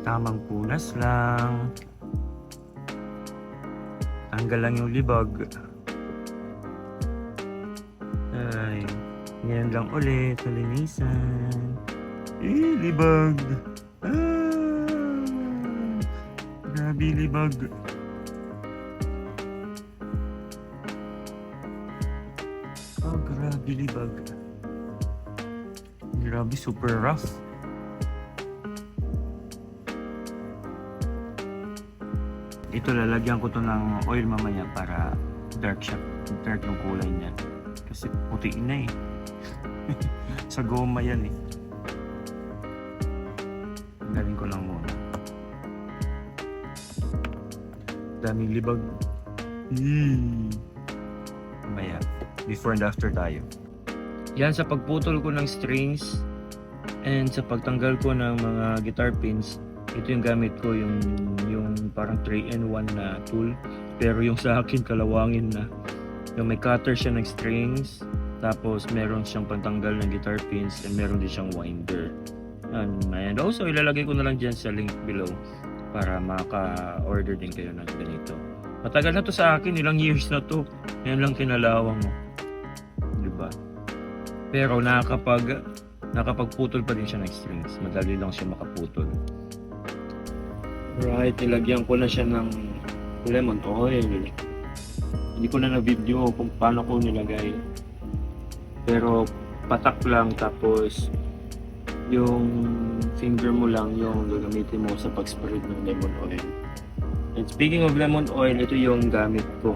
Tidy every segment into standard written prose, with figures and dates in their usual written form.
Tamang punas lang. Tanggal lang yung libag. Ay, ngayon lang ulit malinisan. Libag. Grabe libag. Grabe libag. Grabe, super rough. Ito, lalagyan ko to ng oil mamaya para dark siya. Dark yung kulay niya. Kasi puti na eh. Sa goma yan eh. Galing ko lang muna. Daming libag. Mamaya. Before and after tayo. Yan, sa pagputol ko ng strings and sa pagtanggal ko ng mga guitar pins, ito yung gamit ko, yung parang 3-in-1 na tool. Pero yung sa akin, kalawangin na. Yung may cutter siya ng strings, tapos meron siyang pantanggal ng guitar pins, and meron din siyang winder. And also, ilalagay ko na lang dyan sa link below para maka-order din kayo ng ganito. Matagal na to sa akin, ilang years na to. Yan lang kinalawang mo. Diba? Pero nakapagputol pa din siya ng strings. Madali lang siya makaputol. Right, nilagyan ko na siya ng lemon oil. Hindi ko na na-video kung paano ko nilagay. Pero patak lang, tapos yung finger mo lang yung gagamitin mo sa pag-spread ng lemon oil. And speaking of lemon oil, ito yung gamit ko.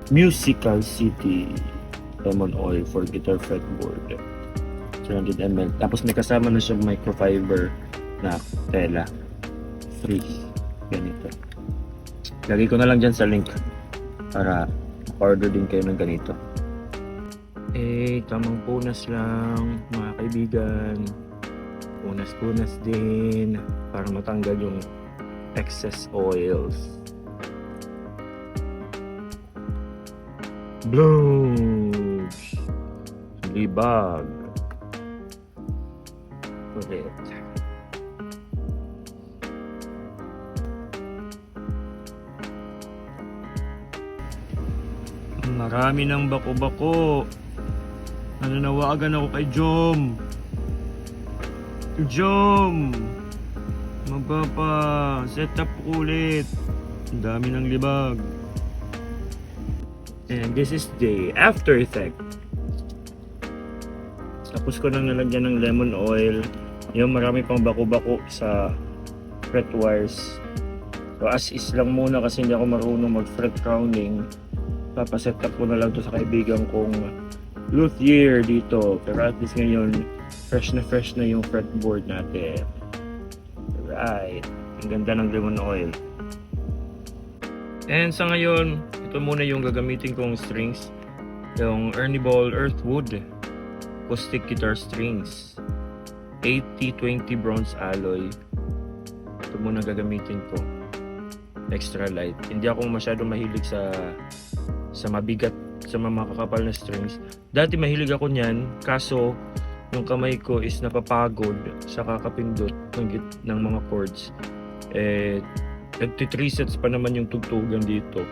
Musical City lemon oil for guitar fretboard. 300 ml. Tapos may kasama na siyang microfiber na tela. Free. Ganito. Lagay ko na lang dyan sa link para order din kayo ng ganito. Tamang punas lang mga kaibigan. Punas din para matanggal yung excess oils. Blooms. Libag. Ulit. Marami ng bako-bako. Nananawagan ako kay Jom. Jom! Magpapa, set up ulit. Ang dami ng libag. And this is the after effect. Tapos ko nang nalagyan ng lemon oil. Yung marami pang bako-bako sa fret wires. So as is lang muna kasi hindi ako marunong mag-fret rounding. Papaset up ko na lang to sa kaibigan kong luthier dito. Pero at least ngayon, fresh na yung fretboard natin. Right. Ang ganda ng lemon oil. And sa ngayon, ito muna yung gagamitin kong strings. Yung Ernie Ball Earthwood acoustic guitar strings. 80-20 bronze alloy. Ito muna gagamitin ko. Extra light. Hindi ako masyadong mahilig sa mabigat, sa makakapal na strings. Dati mahilig ako niyan, kaso yung kamay ko is napapagod sa kakapindot ng mga chords. 3 sets pa naman yung tugtugan dito.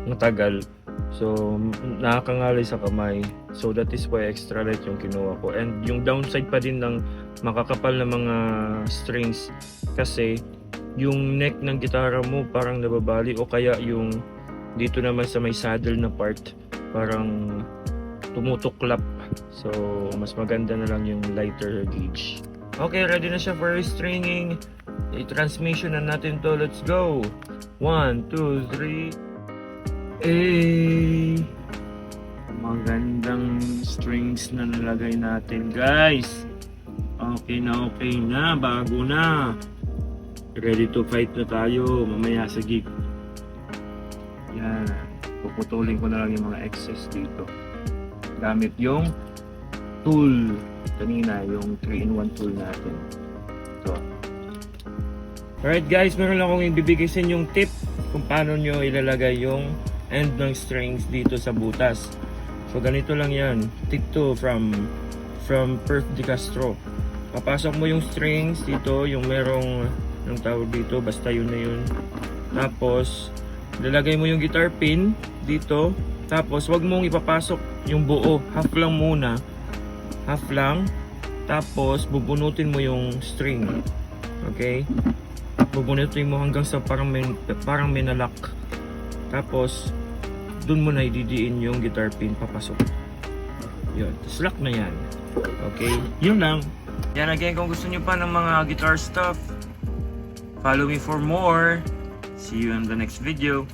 Matagal. So, nakakangalay sa kamay. So, that is why extra light yung kinuha ko. And yung downside pa din ng makakapal na mga strings kasi yung neck ng gitara mo parang nababali, o kaya yung dito naman sa may saddle na part parang tumutuklap. So, mas maganda na lang yung lighter gauge. Okay, ready na siya for stringing. I-transmission na natin to. Let's go! 1, 2, 3. Magandang strings na nalagay natin, guys. Okay na. Bago na. Ready to fight na tayo mamaya sa gig. Yan. Puputulin ko na lang yung mga excess dito. Gamit yung tool. Kanina, yung 3-in-1 tool natin. Ito. Alright guys, meron lang akong ibibigay sa inyong tip kung paano nyo ilalagay yung end ng strings dito sa butas. So ganito lang yan. Tip 2 from Perf de Castro. Papasok mo yung strings dito, yung merong Anong tawag dito? Basta yun na yun. Tapos, lalagay mo yung guitar pin dito. Tapos, wag mong ipapasok yung buo. Half lang muna. Half lang. Tapos, bubunutin mo yung string. Okay? Bubunutin mo hanggang sa parang may nalock. Tapos, dun mo na ididiin yung guitar pin papasok. Yun. Tapos, lock na yan. Okay? Yun lang. Yan again, kung gusto nyo pa ng mga guitar stuff, follow me for more. See you in the next video.